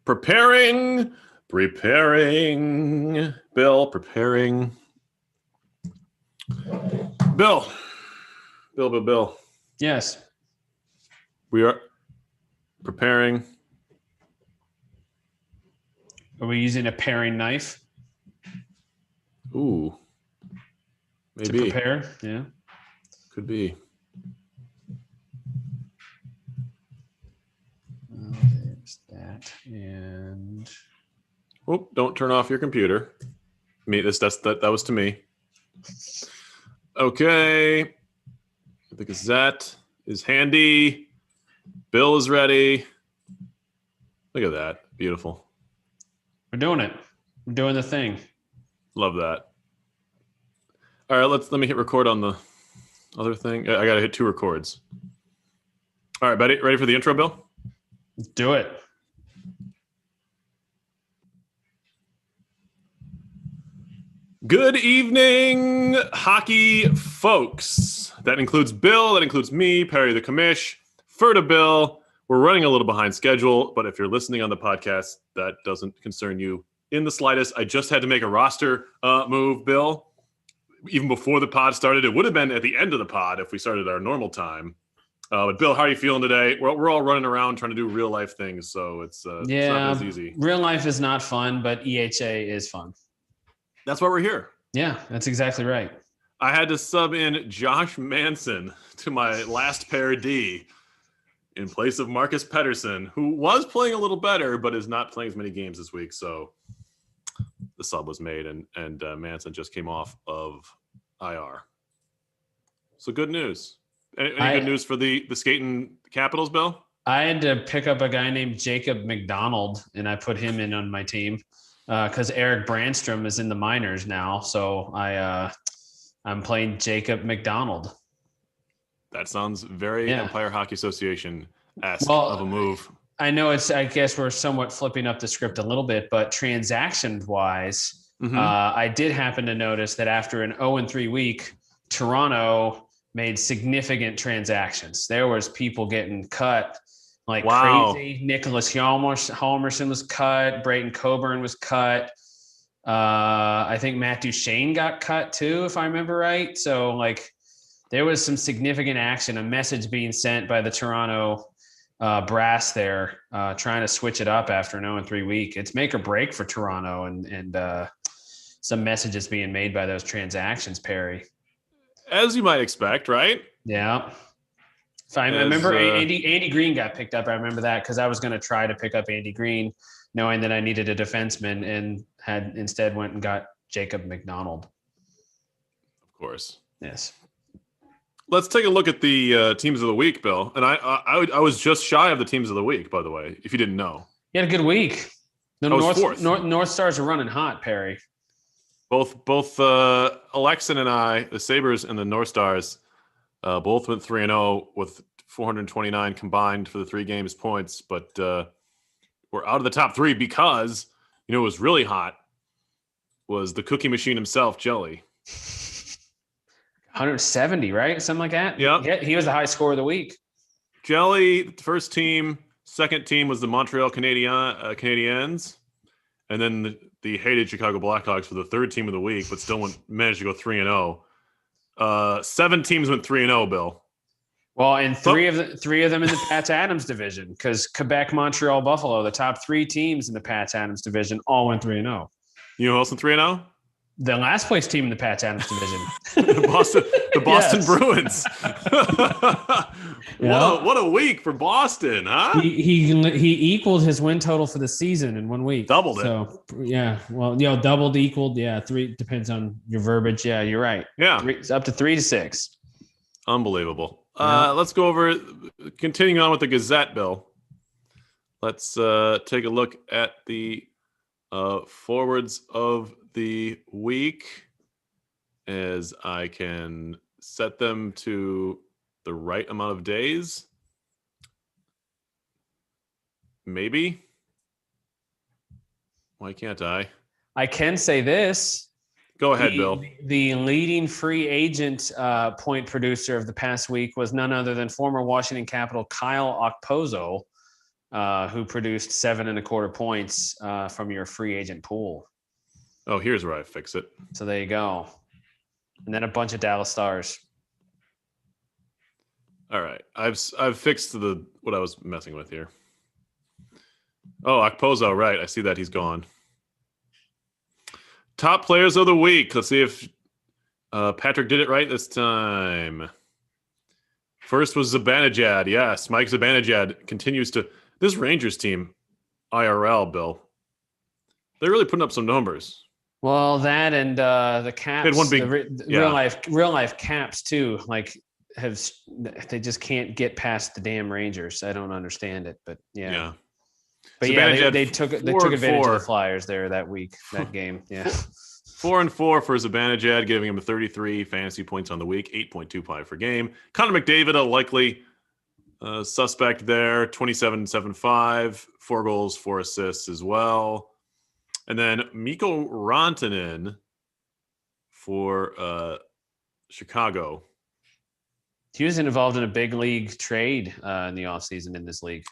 Preparing. Bill, preparing. Bill. Yes. We are preparing. Are we using a paring knife? Ooh. Maybe. To prepare? Yeah. Could be. There's that. And Oh, don't turn off your computer. That was to me. Okay. The Gazette is handy. Bill is ready. Look at that. Beautiful. we're doing it. We're doing the thing. Love that. All right, let me hit record on the other thing. I got to hit 2 records. All right, buddy. Ready for the intro, Bill? Let's do it. Good evening, hockey folks. That includes Bill. That includes me, Perry the Commish, Ferda Bill. We're running a little behind schedule, but if you're listening on the podcast, that doesn't concern you in the slightest. I just had to make a roster move, Bill. Even before the pod started, it would have been at the end of the pod if we started our normal time. But Bill, how are you feeling today? We're all running around trying to do real life things, so it's not as easy. Real life is not fun, but EHA is fun. That's why we're here. Yeah, that's exactly right. I had to sub in Josh Manson to my last pair D in place of Marcus Pettersson, who was playing a little better, but is not playing as many games this week. So the sub was made, and Manson just came off of IR. So good news. Any good news for the skating Capitals, Bill? I had to pick up a guy named Jacob McDonald, and I put him in on my team because Eric Brandstrom is in the minors now. So I'm playing Jacob McDonald. That sounds very Empire Hockey Association-esque of a move. I know I guess we're somewhat flipping up the script a little bit, but transaction-wise, I did happen to notice that after an 0-3 week, Toronto made significant transactions. There was people getting cut like crazy. Nicholas Halmerson was cut. Brayton Coburn was cut. I think Matt Duchene got cut too, if I remember right. So like there was some significant action, a message being sent by the Toronto brass there, trying to switch it up after an 0-3 week. It's make or break for Toronto, and some messages being made by those transactions, Perry. As you might expect, right? Yeah. I remember Andy Green got picked up. I remember that because I was going to try to pick up Andy Green, knowing that I needed a defenseman, and had instead went and got Jacob McDonald. Of course. Yes. Let's take a look at the teams of the week, Bill. And I was just shy of the teams of the week, by the way, if you didn't know. You had a good week. The I was fourth. North Stars are running hot, Perry. Both Alexin and I, the Sabres and the North Stars, both went 3-0 with 429 combined for the 3 games points. But we're out of the top 3 because, what was really hot was the cookie machine himself, Jelly. 170, right? Something like that? Yeah. He was the high scorer of the week. Jelly, first team. Second team was the Montreal Canadiens. And then the hated Chicago Blackhawks for the third team of the week, but still managed to go 3-0. 7 teams went 3-0, Bill. Well, and three of them in the Pats Adams division, because Quebec, Montreal, Buffalo, the top 3 teams in the Pats Adams division, all went 3-0. You know who else went 3-0? The last place team in the Pats Adams division. the Boston Bruins. Yeah. What a week for Boston, huh? He equaled his win total for the season in 1 week. Doubled it. So, yeah. Well, doubled, equaled. Yeah, 3 depends on your verbiage. Yeah, you're right. Yeah. It's up to 3-6. Unbelievable. Yeah. Let's go over, continuing on with the Gazette, Bill. Let's take a look at the forwards of the week as I can set them to the right amount of days. Maybe. Why can't I? I can say this. Go ahead, Bill. The leading free agent point producer of the past week was none other than former Washington Capital Kyle Okposo who produced 7.25 points from your free agent pool. Oh, here's where I fix it. So there you go. And then a bunch of Dallas Stars. All right. I've fixed what I was messing with here. Oh, Okposo, right. I see that he's gone. Top players of the week. Let's see if Patrick did it right this time. First was Zibanejad. Yes, Mike Zibanejad continues to... This Rangers team, IRL, Bill, they're really putting up some numbers. Well, that and the Caps, one big, real life Caps too. Like they just can't get past the damn Rangers. I don't understand it, but yeah. But yeah, they took advantage of the Flyers there that week, that game. Yeah. 4-4 for Zibanejad, giving him 33 fantasy points on the week, 8.25 per game. Connor McDavid, a likely suspect there, 27.75, 4 goals, 4 assists as well. And then Mikko Rantanen for Chicago. He was involved in a big league trade in the offseason in this league.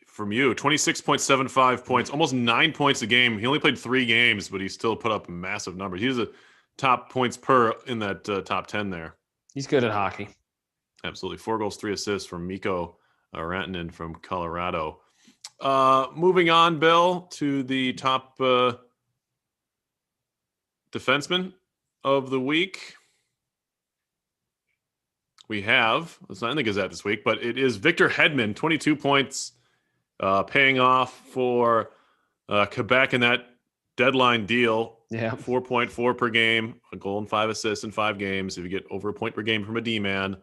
From you, 26.75 points, almost 9 points a game. He only played 3 games, but he still put up massive numbers. He's a top points per in that top 10 there. He's good at hockey. Absolutely. 4 goals, 3 assists from Mikko Rantanen from Colorado. Moving on, Bill, to the top defenseman of the week. We have, it's not in the Gazette this week, but it is Victor Hedman, 22 points, paying off for Quebec in that deadline deal. Yeah. 4.4 per game, a goal and 5 assists in 5 games. If you get over a point per game from a D-man,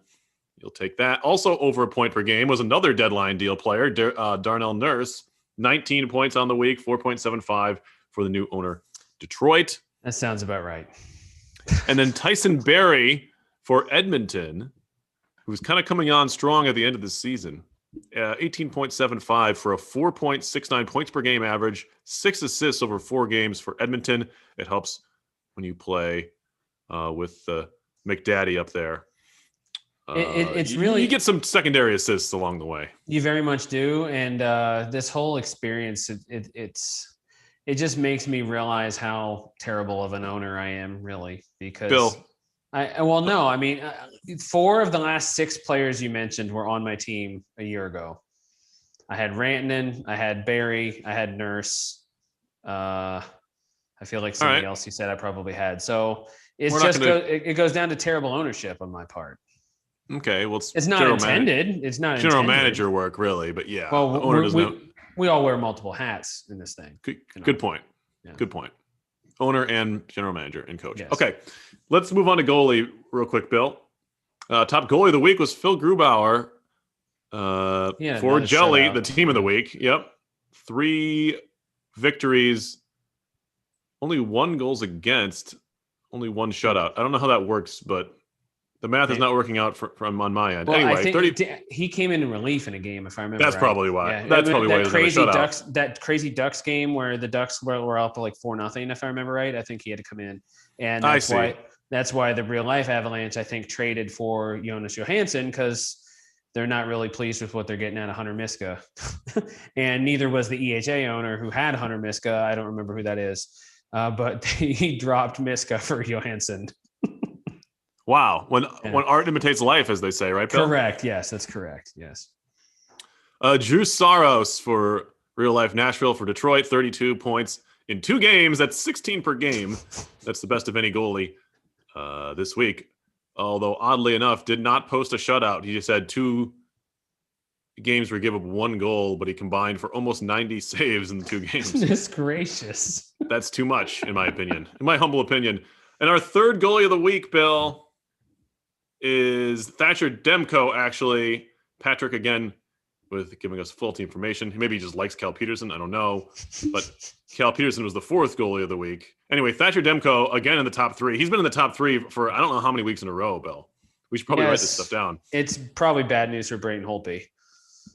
you'll take that. Also over a point per game was another deadline deal player, Darnell Nurse, 19 points on the week, 4.75 for the new owner, Detroit. That sounds about right. And then Tyson Barrie for Edmonton, who's kind of coming on strong at the end of the season. 18.75 for a 4.69 points per game average, 6 assists over 4 games for Edmonton. It helps when you play with McDaddy up there. It's really... You get some secondary assists along the way. You very much do. And this whole experience, it just makes me realize how terrible of an owner I am, really. Because... Bill... I mean, 4 of the last 6 players you mentioned were on my team a year ago. I had Rantanen, I had Barrie, I had Nurse. I feel like somebody else you said I probably had. So it goes down to terrible ownership on my part. Okay, well, it's not intended. It's not general intended. Manager work, really, but yeah. Well, the owner doesn't know. We all wear multiple hats in this thing. Good point. Yeah. Good point. Owner and general manager and coach. Yes. Okay, let's move on to goalie real quick, Bill. Top goalie of the week was Phil Grubauer for Jelly, the team of the week. Yep. 3 victories, only 1 goals against, only 1 shutout. I don't know how that works, but the math is not working out from on my end. Well, anyway, I think he came in relief in a game, if I remember. That's right. probably why. Yeah. That's probably why. That crazy Ducks game where the Ducks were up like 4-0, if I remember right. I think he had to come in, and that's why the real life Avalanche, I think, traded for Jonas Johansson, because they're not really pleased with what they're getting out of Hunter Miska, and neither was the EHA owner who had Hunter Miska. I don't remember who that is, but he dropped Miska for Johansson. Wow. When art imitates life, as they say, right, Bill? Correct. Yes, that's correct. Yes. Drew Saros for Real Life Nashville for Detroit, 32 points in 2 games. That's 16 per game. That's the best of any goalie this week. Although, oddly enough, did not post a shutout. He just had 2 games where he gave up 1 goal, but he combined for almost 90 saves in the 2 games. Goodness gracious. That's too much, in my opinion. In my humble opinion. And our third goalie of the week, Bill, is Thatcher Demko, actually. Patrick, again, with giving us full team information. Maybe he just likes Cal Peterson. I don't know. But Cal Peterson was the 4th goalie of the week. Anyway, Thatcher Demko, again, in the top 3. He's been in the top 3 for I don't know how many weeks in a row, Bill. We should probably write this stuff down. It's probably bad news for Brayton Holtby.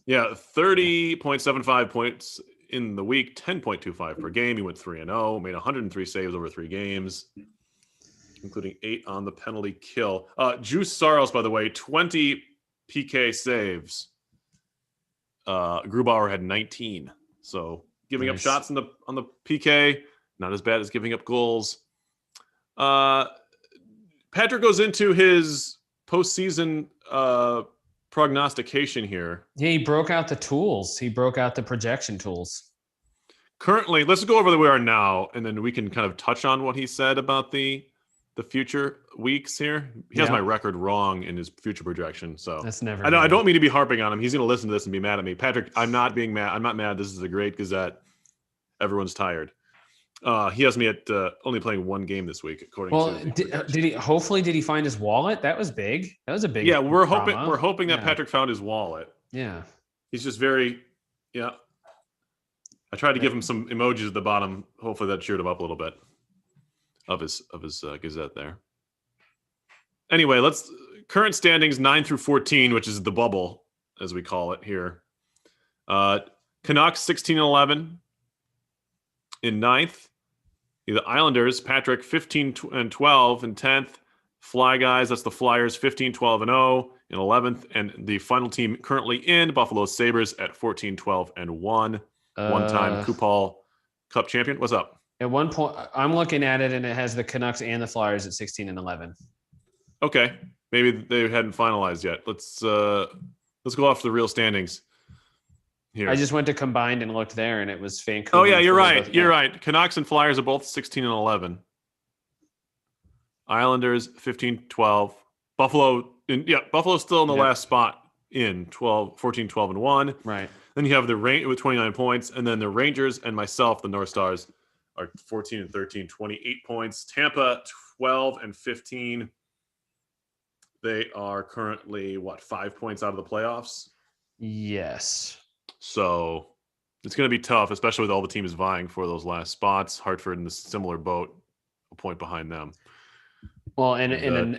Yeah, 30.75 points in the week, 10.25 per game. He went 3-0, made 103 saves over 3 games, including 8 on the penalty kill. Juice Saros, by the way, 20 PK saves Grubauer had 19. So giving up shots on the PK, not as bad as giving up goals. Patrick goes into his postseason prognostication here. Yeah, he broke out the tools. He broke out the projection tools. Currently, let's go over where we are now, and then we can kind of touch on what he said about the future weeks here. He has my record wrong in his future projection, so that's never. I don't mean to be harping on him. He's going to listen to this and be mad at me. Patrick, I'm not being mad. I'm not mad. This is a great Gazette. Everyone's tired. He has me at only playing one game this week, according to. Well, did he? Hopefully, did he find his wallet? That was big. That was a big. Yeah, we're hoping that Patrick found his wallet. Yeah, he's just very. Yeah, I tried to give him some emojis at the bottom. Hopefully, that cheered him up a little bit. Of his Gazette there. Anyway, current standings 9 through 14, which is the bubble as we call it here. Canucks 16-11 in 9th. The Islanders, Patrick 15-12 in 10th. Fly Guys, that's the Flyers 15-12-0 in 11th, and the final team currently in Buffalo Sabres at 14-12-1. One-time Kupal Cup champion. What's up? At one point, I'm looking at it, and it has the Canucks and the Flyers at 16-11. Okay, maybe they hadn't finalized yet. Let's go off the real standings here. I just went to combined and looked there, and it was Vancouver. Oh yeah, you're right. You're right. Canucks and Flyers are both 16-11. Islanders 15-12. Buffalo's still in the last spot in 14-12-1. Right. Then you have the Rangers with 29 points, and then the Rangers and myself, the North Stars, are 14-13, 28 points. Tampa 12-15. They are currently 5 points out of the playoffs? Yes. So it's going to be tough, especially with all the teams vying for those last spots. Hartford in the similar boat, a point behind them. Well,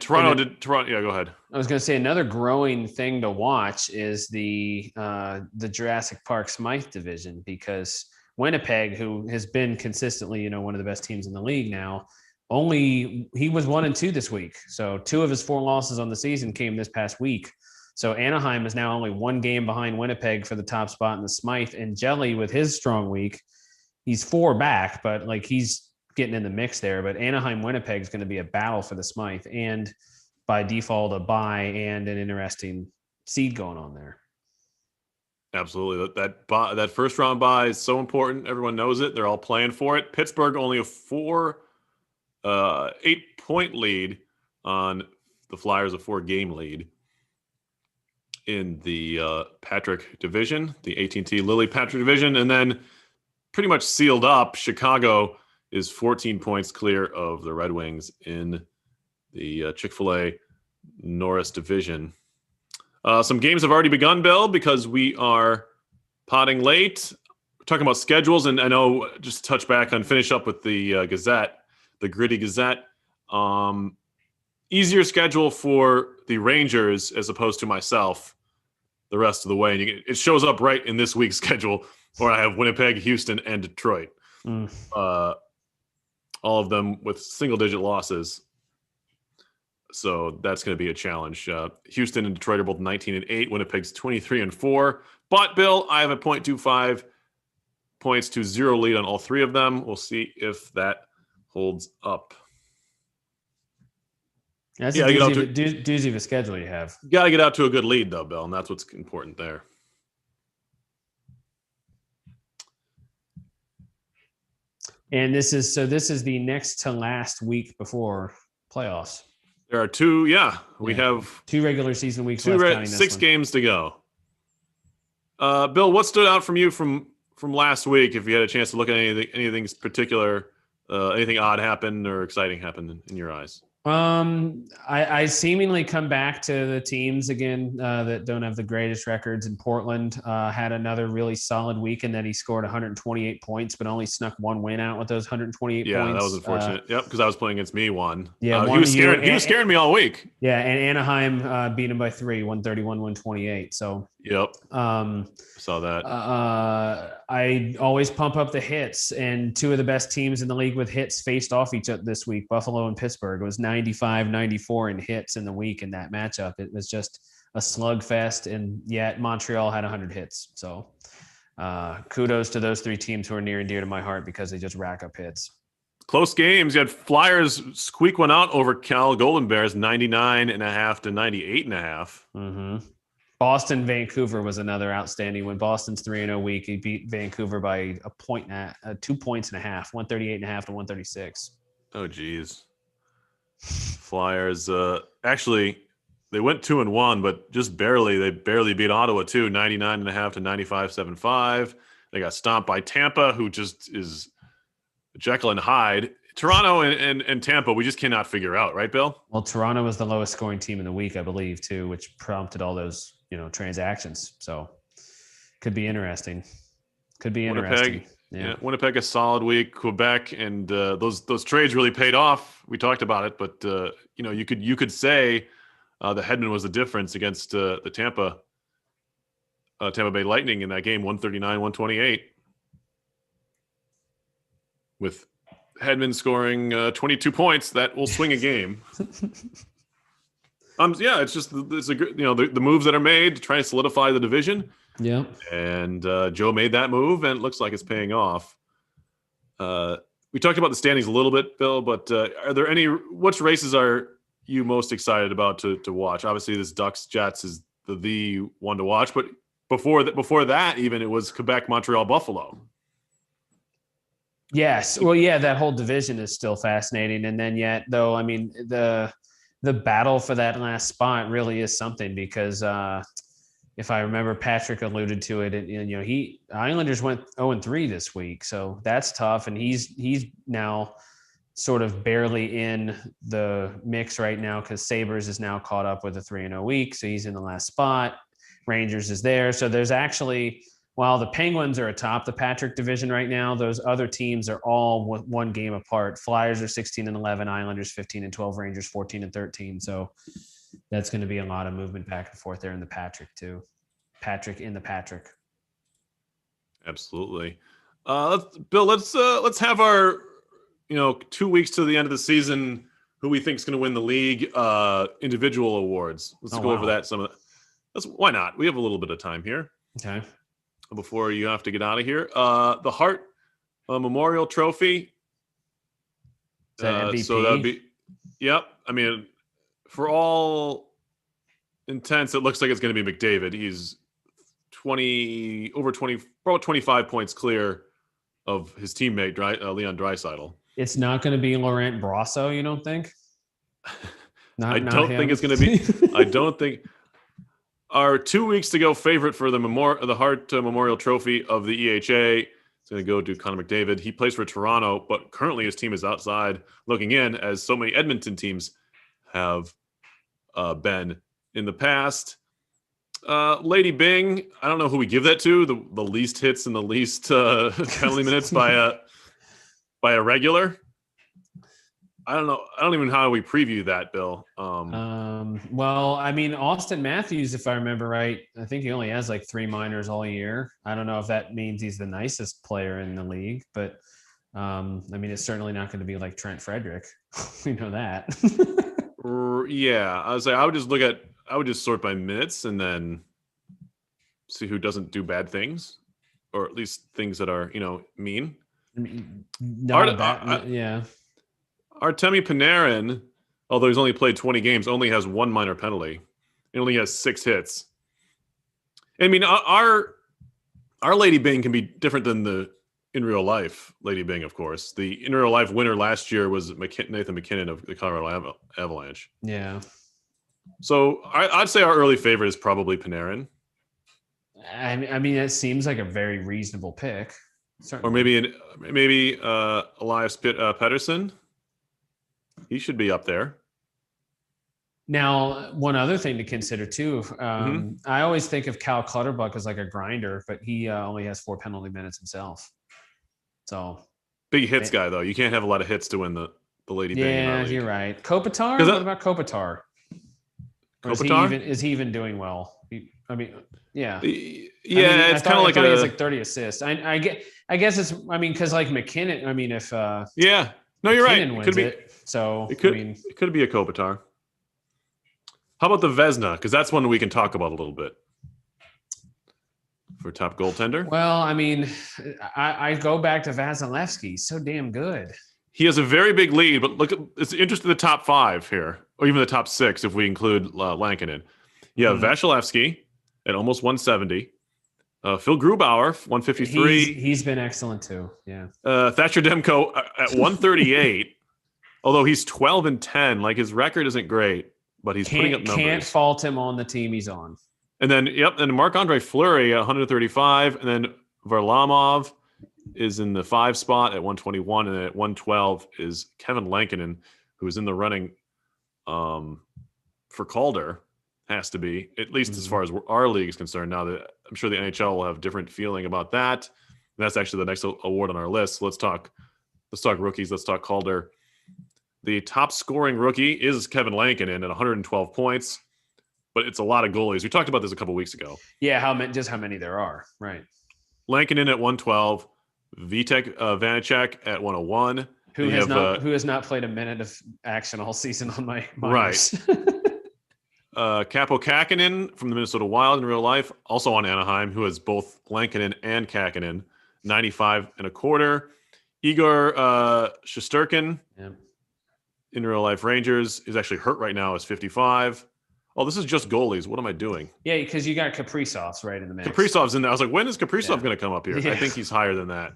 Toronto. Yeah, go ahead. I was going to say another growing thing to watch is the Jurassic Park Smythe division, because Winnipeg, who has been consistently, one of the best teams in the league now, he was 1-2 this week. So 2 of his 4 losses on the season came this past week. So Anaheim is now only 1 game behind Winnipeg for the top spot in the Smythe. And Jelly, with his strong week, he's 4 back, but he's getting in the mix there. But Anaheim Winnipeg is going to be a battle for the Smythe, and by default a bye and an interesting seed going on there. Absolutely. That first round bye is so important. Everyone knows it. They're all playing for it. Pittsburgh only a 8-point lead on the Flyers, a 4-game lead in the Patrick division, the AT&T Lilly Patrick division. And then pretty much sealed up, Chicago is 14 points clear of the Red Wings in the Chick-fil-A Norris division. Some games have already begun, Bill, because we are potting late. We're talking about schedules, and I know, just touch back on, finish up with the Gazette, the Gritty Gazette. Easier schedule for the Rangers as opposed to myself the rest of the way. And it shows up right in this week's schedule, where I have Winnipeg, Houston, and Detroit. All of them with single-digit losses. So that's going to be a challenge. Houston and Detroit are both 19-8. Winnipeg's 23-4. But, Bill, I have a 0.25 points to 0 lead on all 3 of them. We'll see if that holds up. That's a doozy of a schedule you have. You got to get out to a good lead, though, Bill, and that's what's important there. And this is the next to last week before playoffs. There are 2. Yeah, we have 2 regular season weeks left. 6 games to go. Bill, what stood out from you from last week? If you had a chance to look at anything particular, anything odd happened or exciting happened in your eyes? I seemingly come back to the teams again that don't have the greatest records. In Portland, had another really solid week in that he scored 128 points, but only snuck 1 win out with those 128 points. Yeah, that was unfortunate. Because I was playing against me one. Yeah, he was scaring me all week. Yeah, and Anaheim beat him by 3, 131-128. So yep. Saw that. I always pump up the hits, and 2 of the best teams in the league with hits faced off each other this week, Buffalo and Pittsburgh. It was 95-94 in hits in the week in that matchup. It was just a slugfest, and yet Montreal had 100 hits. So kudos to those three teams who are near and dear to my heart because they just rack up hits. Close games. You had Flyers squeak one out over Cal Golden Bears, 99.5 to 98.5. Mm-hmm. Boston, Vancouver was another outstanding win. Boston's 3-0 week. He beat Vancouver by 2.5 points, 138.5 to 136. Oh, geez. Flyers, actually, they went 2-1, but just barely. They barely beat Ottawa, too, 99.5 to 95.75. They got stomped by Tampa, who just is Jekyll and Hyde. Toronto and Tampa, we just cannot figure out, right, Bill? Well, Toronto was the lowest scoring team in the week, I believe, too, which prompted all those, transactions. So could be interesting. Winnipeg, yeah, Winnipeg a solid week. Quebec and those trades really paid off. We talked about it, but you could say the Hedman was the difference against the Tampa Bay Lightning in that game, 139-128, with Hedman scoring 22 points. That will swing a game. Yeah, it's a good, the moves that are made to try to solidify the division. Yeah. And Joe made that move, and it looks like it's paying off. We talked about the standings a little bit, Bill, but are there which races are you most excited about to watch? Obviously, this Ducks Jets is the one to watch, but before that, even it was Quebec, Montreal, Buffalo. Yes. Well, yeah, that whole division is still fascinating. And then yet, though, I mean, the battle for that last spot really is something because if I remember, Patrick alluded to it, and Islanders went 0-3 this week, so that's tough. And he's now sort of barely in the mix right now because Sabres is now caught up with a 3-0 week, so he's in the last spot. Rangers is there, so there's actually, while the Penguins are atop the Patrick division right now, those other teams are all one game apart. Flyers are 16-11, Islanders 15-12, Rangers 14-13. So that's going to be a lot of movement back and forth there in the Patrick too. Patrick in the Patrick. Absolutely. Bill, let's have our 2 weeks to the end of the season. Who we think is going to win the league? Individual awards. Let's go over that. Why not? We have a little bit of time here. Okay. Before you have to get out of here, the Hart Memorial Trophy. Is that MVP? So that'd be, yep. I mean, for all intents, it looks like it's going to be McDavid. He's about 25 points clear of his teammate, Leon Draisaitl. It's not going to be Laurent Brosseau, you don't think? I don't think it's going to be. I don't think. Our 2 weeks to go favorite for the Hart Memorial Trophy of the EHA is going to go to Connor McDavid. He plays for Toronto, but currently his team is outside looking in, as so many Edmonton teams have been in the past. Lady Byng, I don't know who we give that to. The least hits and the least penalty minutes by a regular. I don't know. I don't even know how we preview that, Bill. Well, I mean, Austin Matthews, if I remember right, I think he only has like 3 minors all year. I don't know if that means he's the nicest player in the league, but I mean, it's certainly not going to be like Trent Frederick. We know that. Yeah, I would just sort by minutes and then see who doesn't do bad things, or at least things that are mean. Yeah. Artemi Panarin, although he's only played 20 games, only has 1 minor penalty. He only has 6 hits. I mean, our Lady Byng can be different than the in real life Lady Byng, of course. The in real life winner last year was Nathan MacKinnon of the Colorado Avalanche. Yeah. So I'd say our early favorite is probably Panarin. I mean, it seems like a very reasonable pick. Certainly. Or maybe Elias Pettersson. He should be up there. Now, one other thing to consider too, I always think of Cal Clutterbuck as like a grinder, but he only has 4 penalty minutes himself. So big hits guy though. You can't have a lot of hits to win the Lady Byng. Yeah, you're right. Kopitar. What about Kopitar? Kopitar? Is he even doing well? Yeah. It's kind of like he has like 30 assists. I guess it's. I mean, because like McKinnon. I mean, if yeah. No, you're right. It could be. So it could be a Kopitar. How about the Vezina? Because that's one we can talk about a little bit. For top goaltender? Well, I mean, I go back to Vasilevsky. He's so damn good. He has a very big lead, but look, it's interesting the top 5 here, or even the top 6 if we include Lankinen. You have Vasilevsky at almost 170. Phil Grubauer, 153. He's been excellent too. Yeah. Thatcher Demko at 138. Although he's 12-10, like his record isn't great, but he's putting up numbers. Can't fault him on the team he's on. And then, and Marc-Andre Fleury at 135, and then Varlamov is in the 5 spot at 121, and at 112 is Kevin Lankinen, who is in the running for Calder, has to be, at least as far as our league is concerned. Now, that I'm sure the NHL will have different feeling about that. And that's actually the next award on our list. So let's talk rookies. Let's talk Calder. The top scoring rookie is Kevin Lankinen at 112 points. But it's a lot of goalies. We talked about this a couple weeks ago. Yeah, how many there are, right? Lankinen at 112, Vitek Vanacek at 101. Who has not played a minute of action all season on my right. Capo Kakinen from the Minnesota Wild in real life, also on Anaheim, who has both Lankinen and Kakinen, 95 and a quarter. Igor Shesterkin in real life Rangers is actually hurt right now, is 55. Oh, this is just goalies. What am I doing? Yeah, because you got Kaprizov's right in the mix. Kaprizov's in there. I was like, when is Kaprizov going to come up here? Yeah. I think he's higher than that.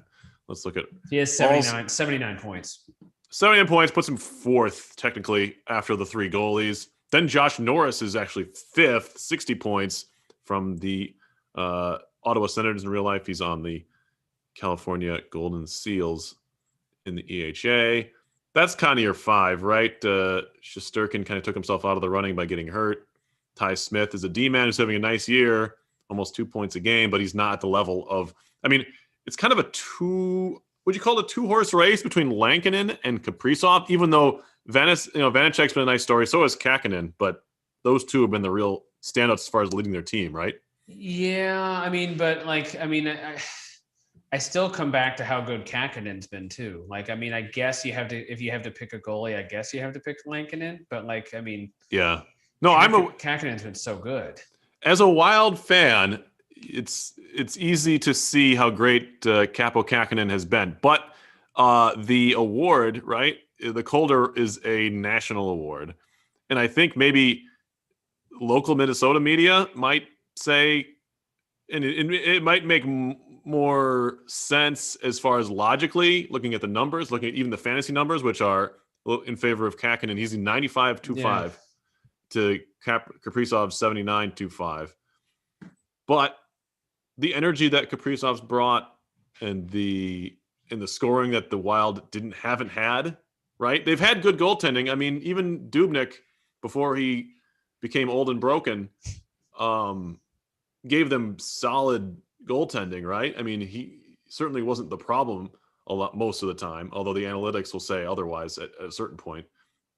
Let's look at it. He has 79 points. 79 points, puts him 4th, technically, after the 3 goalies. Then Josh Norris is actually 5th, 60 points from the Ottawa Senators in real life. He's on the California Golden Seals in the EHA. That's kind of your 5, right? Shesterkin kind of took himself out of the running by getting hurt. Ty Smith is a D-man who's having a nice year, almost 2 points a game, but he's not at the level of, I mean, it's kind of would you call it a 2-horse race between Lankinen and Kaprizov, even though Vanacek's been a nice story, so has Kakinen, but those two have been the real standouts as far as leading their team, right? Yeah, I mean, I still come back to how good Kakinen's been too. Like, I mean, I guess if you have to pick a goalie, I guess you have to pick Lankinen, but like, I mean, yeah, no, Kakinen's been so good. As a Wild fan, it's easy to see how great Capo Kakinen has been, but the award, right? The Calder is a national award, and I think maybe local Minnesota media might say, and it might make more sense as far as logically looking at the numbers, looking at even the fantasy numbers, which are in favor of Kakinen. He's 95.25 to Kaprizov 79.25. But the energy that Kaprizov's brought and the scoring that the Wild haven't had, right? They've had good goaltending. I mean, even Dubnyk, before he became old and broken, gave them solid goaltending, right? I mean, he certainly wasn't the problem most of the time, although the analytics will say otherwise at a certain point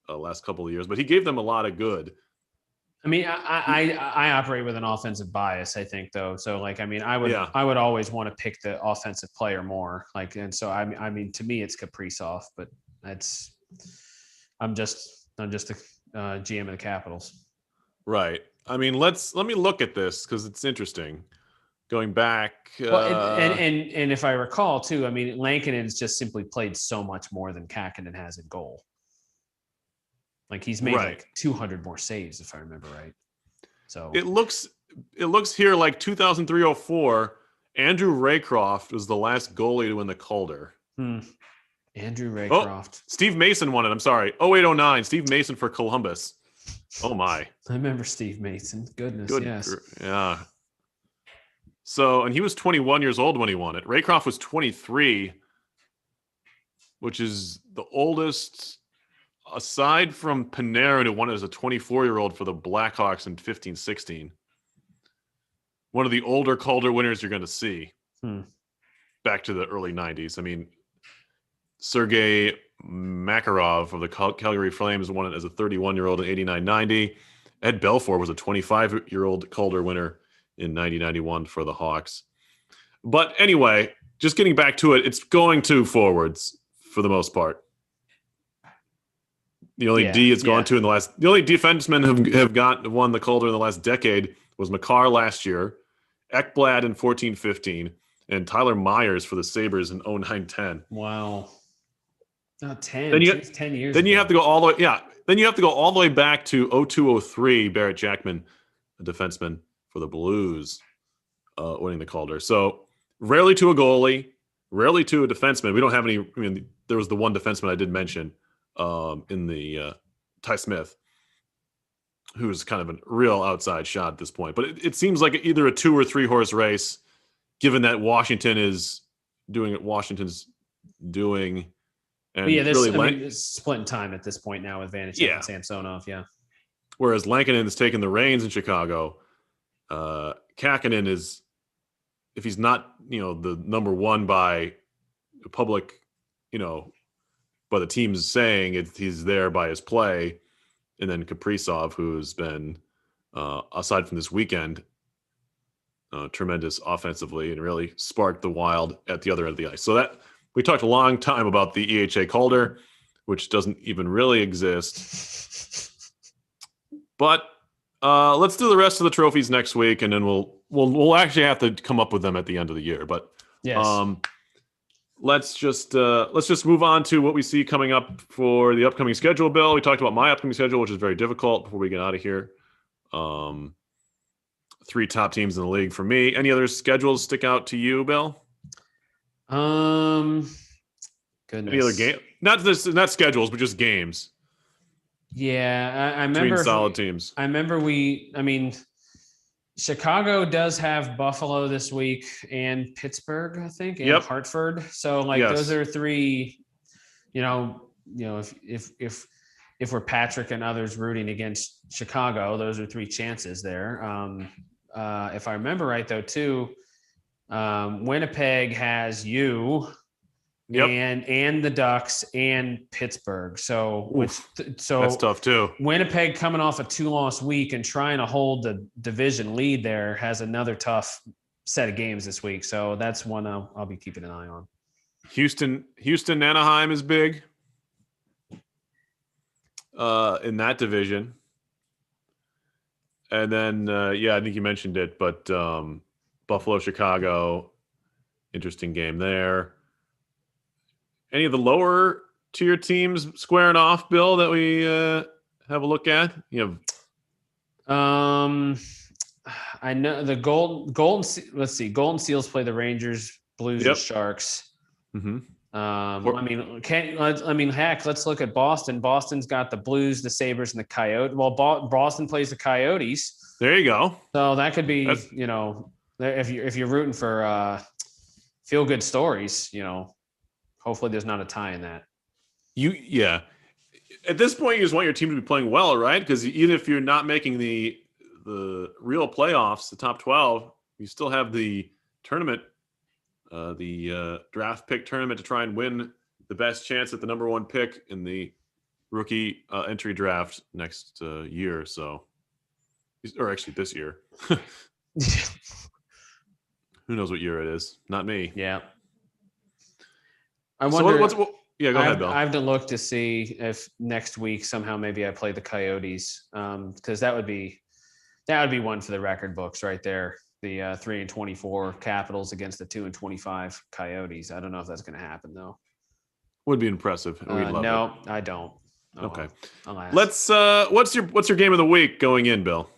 last couple of years. But he gave them a lot of good. I mean, I operate with an offensive bias, I think, though. So, like, I mean, I would always want to pick the offensive player more. Like, and so I mean, to me, it's Kaprizov, but I'm just a GM of the Capitals. Right. I mean, let me look at this because it's interesting. Going back, well, and if I recall too, I mean, Lankinen's just simply played so much more than Kakinen has in goal. Like he's made like 200 more saves, if I remember right. So it looks here like 2003-04. Andrew Raycroft was the last goalie to win the Calder. Andrew Raycroft. Oh, Steve Mason won it. I'm sorry. 08-09. Steve Mason for Columbus. Oh my! I remember Steve Mason. Goodness, yes. Yeah. So, and he was 21 years old when he won it. Raycroft was 23, which is the oldest, aside from Panarin, who won it as a 24-year-old for the Blackhawks in 15-16. One of the older Calder winners you're going to see. Back to the early 90s. I mean, Sergei Makarov of the Calgary Flames won it as a 31-year-old in 89-90. Ed Belfour was a 25-year-old Calder winner in 90-91 for the Hawks. But anyway, just getting back to it, it's going to forwards for the most part. The only D it's gone to in the only defensemen have won the Calder in the last decade was Makar last year, Ekblad in 14-15, and Tyler Myers for the Sabres in 09-10. Wow. Not 10. Then 10 years. Then you have to go all the way. Yeah. Then you have to go all the way back to 02-03. Barrett Jackman, a defenseman for the Blues, winning the Calder. So rarely to a goalie, rarely to a defenseman. We don't have any. I mean, there was the one defenseman I did mention in the Ty Smith, who's kind of a real outside shot at this point. But it seems like either a 2 or 3 horse race, given that Washington is doing what Washington's doing. And there's splitting time at this point now with Vanacek and Samsonov, Whereas Lankinen has taken the reins in Chicago. Kakkonen is, if he's not, the number one by the public, by the team's saying he's there by his play. And then Kaprizov, who's been, aside from this weekend, tremendous offensively and really sparked the Wild at the other end of the ice. So that we talked a long time about the EHA Calder, which doesn't even really exist. But let's do the rest of the trophies next week, and then we'll actually have to come up with them at the end of the year. But let's just move on to what we see coming up for the upcoming schedule, Bill. We talked about my upcoming schedule, which is very difficult before we get out of here. 3 top teams in the league for me. Any other schedules stick out to you, Bill? Goodness. Any other game? Not schedules, but just games. Yeah, I remember between solid teams. I remember Chicago does have Buffalo this week and Pittsburgh, I think, and Hartford. So those are 3, if we're Patrick and others rooting against Chicago, those are 3 chances there. If I remember right though, too, Winnipeg has you and the Ducks and Pittsburgh. So that's tough too. Winnipeg coming off a 2-loss week and trying to hold the division lead there has another tough set of games this week. So that's one I'll be keeping an eye on. Houston, Anaheim is big in that division. And then, I think you mentioned it, but Buffalo, Chicago, interesting game there. Any of the lower tier teams squaring off, Bill, that we have a look at? I know the Golden Seals play the Rangers, Blues, and Sharks. Mm-hmm. Heck, let's look at Boston. Boston's got the Blues, the Sabres, and the Coyotes. Well, Boston plays the Coyotes. There you go. So that could be, if you're rooting for feel good stories, hopefully there's not a tie in that. At this point, you just want your team to be playing well, right? Because even if you're not making the real playoffs, the top 12, you still have the tournament, the draft pick tournament to try and win the best chance at the number 1 pick in the rookie entry draft next year. So, or actually this year. Who knows what year it is? Not me. Yeah. I wonder. So go ahead, Bill. I have to look to see if next week somehow maybe I play the Coyotes, because that would be one for the record books right there. The 3-24 Capitals against the 2-25 Coyotes. I don't know if that's going to happen though. Would be impressive. We'd love it. I don't. Oh, okay. Let's. What's your game of the week going in, Bill?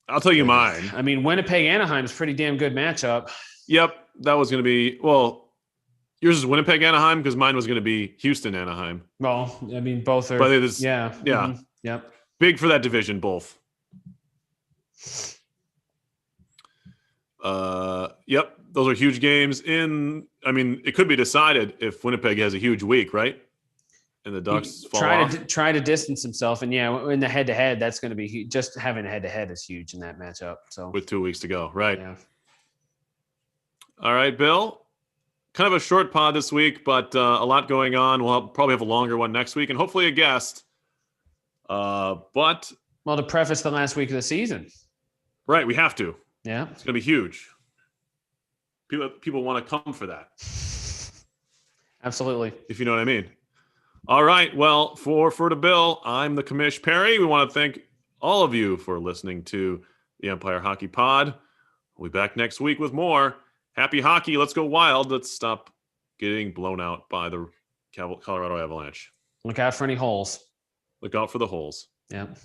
I'll tell you mine. I mean, Winnipeg Anaheim is a pretty damn good matchup. Yep, that was going to be yours is Winnipeg Anaheim because mine was going to be Houston Anaheim. Well, I mean, both are. But yeah. Mm-hmm. Yep. Big for that division, both. Yep, those are huge games. It could be decided if Winnipeg has a huge week, right? And the Ducks try to distance himself, and in the head-to-head, that's going to be huge. Just having a head-to-head is huge in that matchup. So with 2 weeks to go, right? Yeah. All right, Bill. Kind of a short pod this week, but a lot going on. We'll probably have a longer one next week, and hopefully a guest. But to preface the last week of the season, right? We have to. Yeah, it's going to be huge. People want to come for that. Absolutely. If you know what I mean. All right. Well, for the Bill, I'm the Commish Perry. We want to thank all of you for listening to the Empire Hockey Pod. We'll be back next week with more. Happy hockey. Let's go wild. Let's stop getting blown out by the Colorado Avalanche. Look out for any holes. Look out for the holes. Yep.